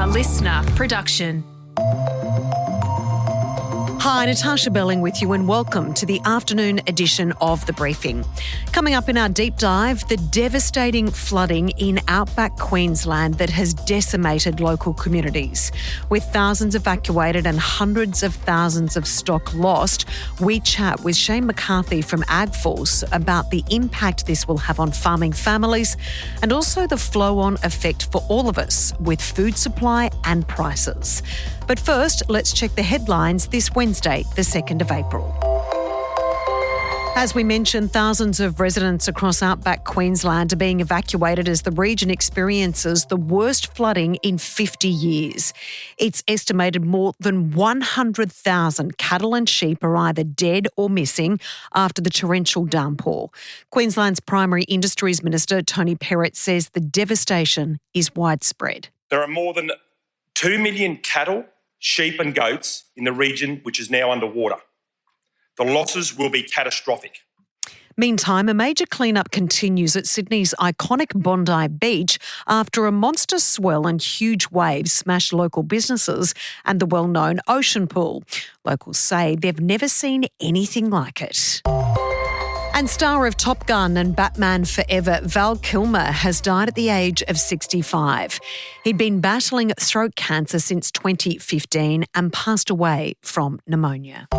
listener production. Hi, Natarsha Belling with you and welcome to the afternoon edition of The Briefing. Coming up in our deep dive, the devastating flooding in outback Queensland that has decimated local communities. With thousands evacuated and hundreds of thousands of stock lost, we chat with Shane McCarthy from AgForce about the impact this will have on farming families and also the flow-on effect for all of us with food supply and prices. But first, let's check the headlines this Wednesday, the 2nd of April. As we mentioned, thousands of residents across outback Queensland are being evacuated as the region experiences the worst flooding in 50 years. It's estimated more than 100,000 cattle and sheep are either dead or missing after the torrential downpour. Queensland's Primary Industries Minister, Tony Perrott, says the devastation is widespread. There are more than 2 million cattle, sheep and goats in the region which is now underwater. The losses will be catastrophic. Meantime, a major clean-up continues at Sydney's iconic Bondi Beach after a monster swell and huge waves smashed local businesses and the well-known ocean pool. Locals say they've never seen anything like it. And star of Top Gun and Batman Forever, Val Kilmer, has died at the age of 65. He'd been battling throat cancer since 2015 and passed away from pneumonia.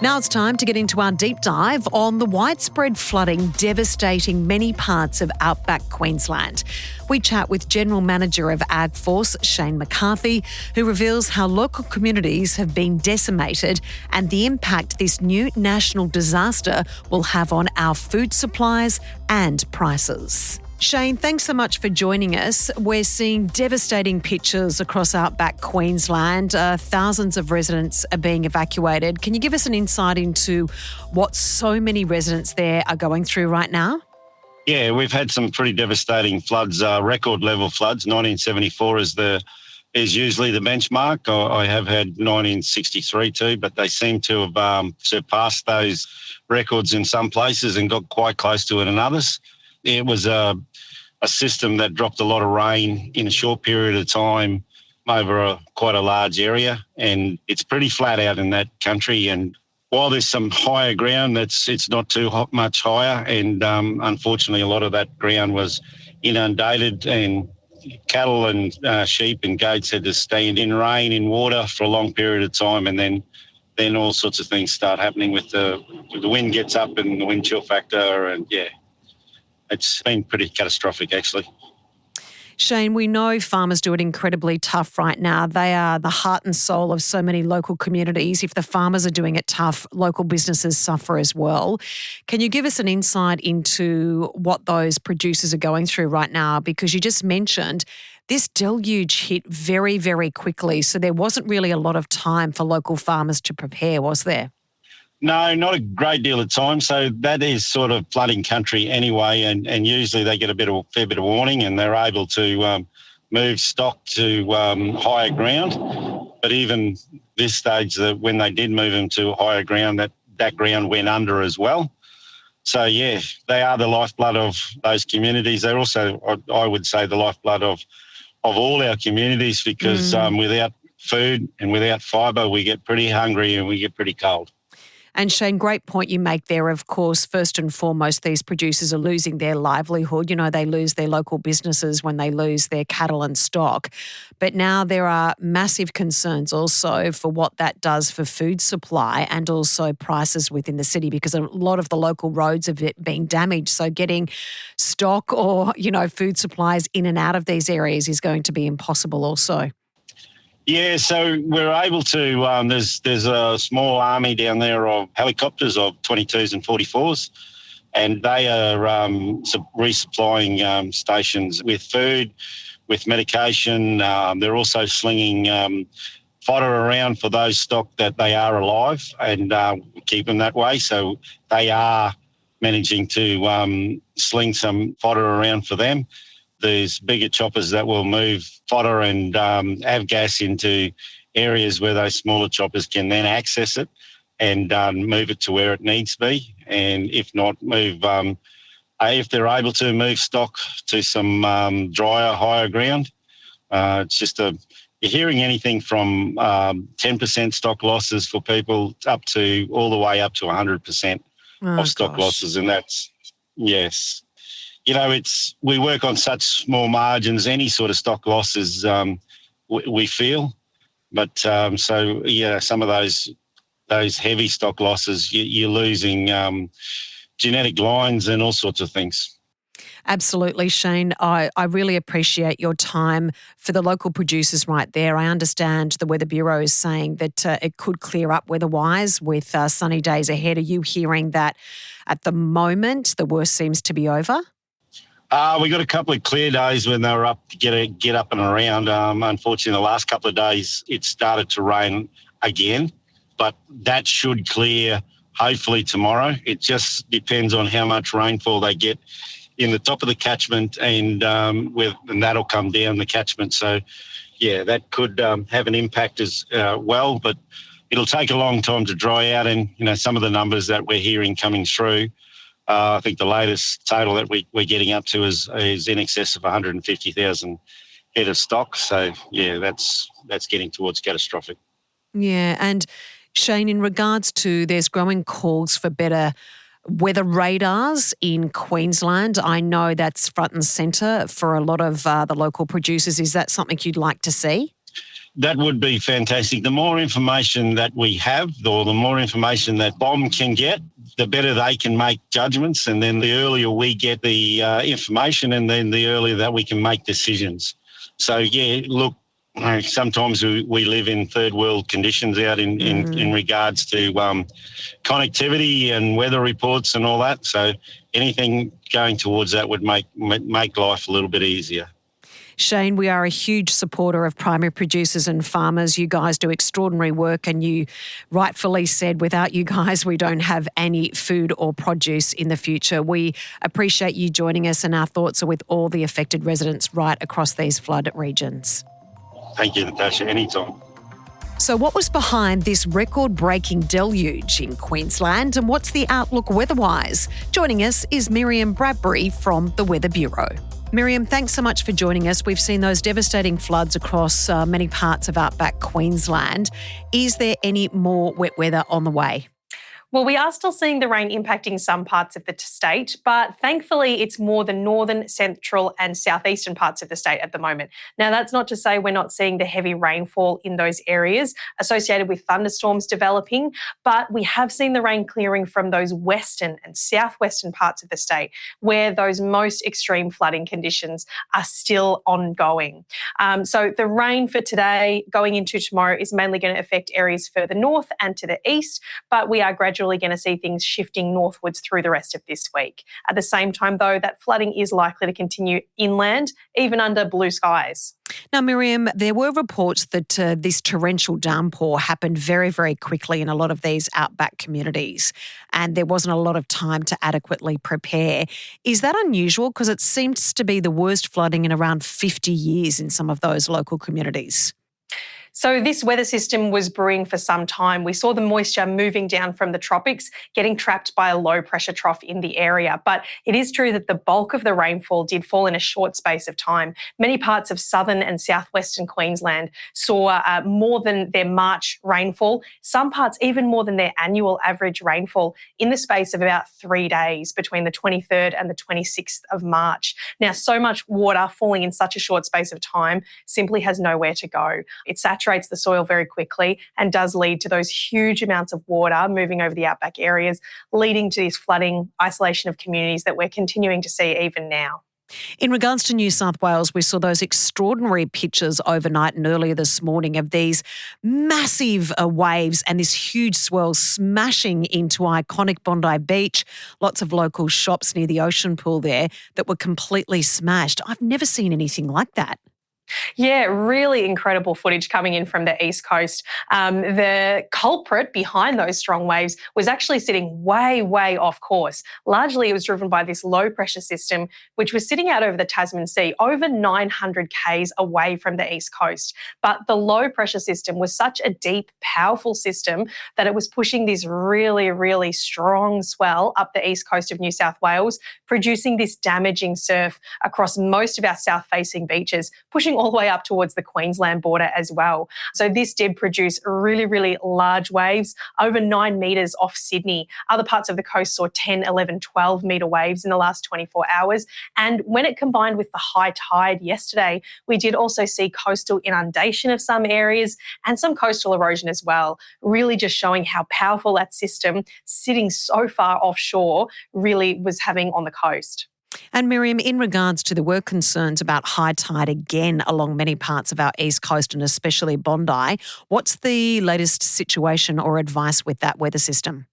Now it's time to get into our deep dive on the widespread flooding devastating many parts of outback Queensland. We chat with General Manager of AgForce, Shane McCarthy, who reveals how local communities have been decimated and the impact this new national disaster will have on our food supplies and prices. Shane, thanks so much for joining us. We're seeing devastating pictures across outback Queensland. Thousands of residents are being evacuated. Can you give us an insight into what so many residents there are going through right now? Yeah, we've had some pretty devastating floods, record level floods. 1974 is usually the benchmark. I have had 1963 too, but they seem to have surpassed those records in some places and got quite close to it in others. It was a system that dropped a lot of rain in a short period of time over quite a large area, and it's pretty flat out in that country. And while there's some higher ground, it's not too much higher, and unfortunately a lot of that ground was inundated, and cattle and sheep and goats had to stand in rain, in water for a long period of time, and then all sorts of things start happening with the wind gets up and the wind chill factor, and yeah. It's been pretty catastrophic, actually. Shane, we know farmers do it incredibly tough right now. They are the heart and soul of so many local communities. If the farmers are doing it tough, local businesses suffer as well. Can you give us an insight into what those producers are going through right now? Because you just mentioned this deluge hit very, very quickly, so there wasn't really a lot of time for local farmers to prepare, was there? No, not a great deal of time. So that is sort of flooding country anyway, and usually they get a fair bit of warning, and they're able to move stock to higher ground. But even this stage, when they did move them to higher ground, that ground went under as well. So yeah, they are the lifeblood of those communities. They're also, I would say, the lifeblood of all our communities, because without food and without fibre, we get pretty hungry and we get pretty cold. And Shane, great point you make there. Of course, first and foremost, these producers are losing their livelihood. You know, they lose their local businesses when they lose their cattle and stock. But now there are massive concerns also for what that does for food supply and also prices within the city, because a lot of the local roads have been damaged. So getting stock or, food supplies in and out of these areas is going to be impossible also. Yeah, so we're able to, there's a small army down there of helicopters of 22s and 44s, and they are resupplying stations with food, with medication. They're also slinging fodder around for those stock that they are alive, and keep them that way. So they are managing to sling some fodder around for them. There's bigger choppers that will move fodder and have gas into areas where those smaller choppers can then access it and move it to where it needs to be. And if not, if they're able to move stock to some drier, higher ground, It's just you're hearing anything from 10% stock losses for people up to all the way up to 100% of stock losses. And that's, yes. You know, we work on such small margins, any sort of stock losses we feel. But so, yeah, some of those heavy stock losses, you're losing genetic lines and all sorts of things. Absolutely, Shane. I really appreciate your time for the local producers right there. I understand the Weather Bureau is saying that it could clear up weather-wise with sunny days ahead. Are you hearing that at the moment the worst seems to be over? We got a couple of clear days when they were up to get up and around. Unfortunately, the last couple of days it started to rain again, but that should clear hopefully tomorrow. It just depends on how much rainfall they get in the top of the catchment, and that'll come down the catchment. So, yeah, that could have an impact as well, but it'll take a long time to dry out. And, you know, some of the numbers that we're hearing coming through, I think the latest total that we're getting up to is in excess of 150,000 head of stock. So, yeah, that's getting towards catastrophic. Yeah, and Shane, in regards to there's growing calls for better weather radars in Queensland. I know that's front and centre for a lot of the local producers. Is that something you'd like to see? That would be fantastic. The more information that we have, or the more information that BOM can get, the better they can make judgments. And then the earlier we get the information, and then the earlier that we can make decisions. So, yeah, look, sometimes we live in third world conditions out in regards to connectivity and weather reports and all that. So anything going towards that would make life a little bit easier. Shane, we are a huge supporter of primary producers and farmers. You guys do extraordinary work, and you rightfully said without you guys we don't have any food or produce in the future. We appreciate you joining us, and our thoughts are with all the affected residents right across these flood regions. Thank you, Natasha. Anytime. So what was behind this record-breaking deluge in Queensland, and what's the outlook weather-wise? Joining us is Miriam Bradbury from the Weather Bureau. Miriam, thanks so much for joining us. We've seen those devastating floods across many parts of outback Queensland. Is there any more wet weather on the way? Well, we are still seeing the rain impacting some parts of the state, but thankfully it's more the northern, central and southeastern parts of the state at the moment. Now, that's not to say we're not seeing the heavy rainfall in those areas associated with thunderstorms developing, but we have seen the rain clearing from those western and southwestern parts of the state where those most extreme flooding conditions are still ongoing. So the rain for today going into tomorrow is mainly going to affect areas further north and to the east, but we are gradually going to see things shifting northwards through the rest of this week. At the same time, though, that flooding is likely to continue inland, even under blue skies. Now, Miriam, there were reports that this torrential downpour happened very, very quickly in a lot of these outback communities, and there wasn't a lot of time to adequately prepare. Is that unusual? Because it seems to be the worst flooding in around 50 years in some of those local communities. So this weather system was brewing for some time. We saw the moisture moving down from the tropics, getting trapped by a low pressure trough in the area. But it is true that the bulk of the rainfall did fall in a short space of time. Many parts of southern and southwestern Queensland saw more than their March rainfall, some parts even more than their annual average rainfall in the space of about 3 days between the 23rd and the 26th of March. Now, so much water falling in such a short space of time simply has nowhere to go. It saturates the soil very quickly and does lead to those huge amounts of water moving over the outback areas, leading to this flooding, isolation of communities that we're continuing to see even now. In regards to New South Wales, we saw those extraordinary pictures overnight and earlier this morning of these massive waves and this huge swell smashing into iconic Bondi Beach. Lots of local shops near the ocean pool there that were completely smashed. I've never seen anything like that. Yeah, really incredible footage coming in from the East Coast. The culprit behind those strong waves was actually sitting way, way off course. Largely, it was driven by this low pressure system, which was sitting out over the Tasman Sea, over 900 k's away from the East Coast. But the low pressure system was such a deep, powerful system that it was pushing this really, really strong swell up the east coast of New South Wales, producing this damaging surf across most of our south-facing beaches, pushing all the way up towards the Queensland border as well. So this did produce really, really large waves, over 9 metres off Sydney. Other parts of the coast saw 10, 11, 12 metre waves in the last 24 hours. And when it combined with the high tide yesterday, we did also see coastal inundation of some areas and some coastal erosion as well, really just showing how powerful that system sitting so far offshore really was having on the coast. And Miriam, in regards to there were concerns about high tide again along many parts of our east coast and especially Bondi, what's the latest situation or advice with that weather system?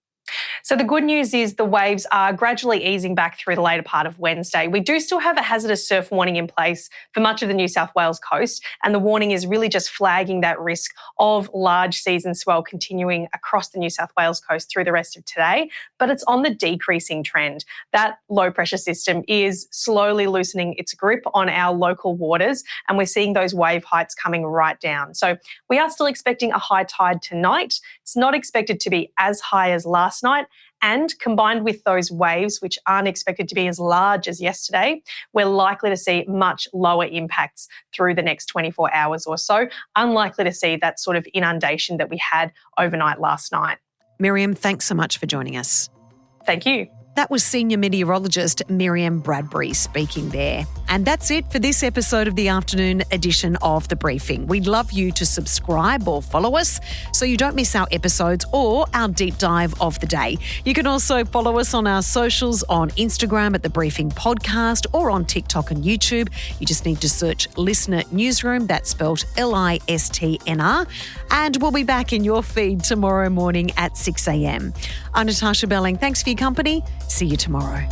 So the good news is the waves are gradually easing back through the later part of Wednesday. We do still have a hazardous surf warning in place for much of the New South Wales coast, and the warning is really just flagging that risk of large seas and swell continuing across the New South Wales coast through the rest of today, but it's on the decreasing trend. That low pressure system is slowly loosening its grip on our local waters, and we're seeing those wave heights coming right down. So we are still expecting a high tide tonight. It's not expected to be as high as last night. And combined with those waves, which aren't expected to be as large as yesterday, we're likely to see much lower impacts through the next 24 hours or so. Unlikely to see that sort of inundation that we had overnight last night. Miriam, thanks so much for joining us. Thank you. That was senior meteorologist Miriam Bradbury speaking there. And that's it for this episode of the afternoon edition of The Briefing. We'd love you to subscribe or follow us so you don't miss our episodes or our deep dive of the day. You can also follow us on our socials on Instagram at The Briefing Podcast or on TikTok and YouTube. You just need to search Listener Newsroom, that's spelled LISTNR. And we'll be back in your feed tomorrow morning at 6 a.m. I'm Natarsha Belling. Thanks for your company. See you tomorrow.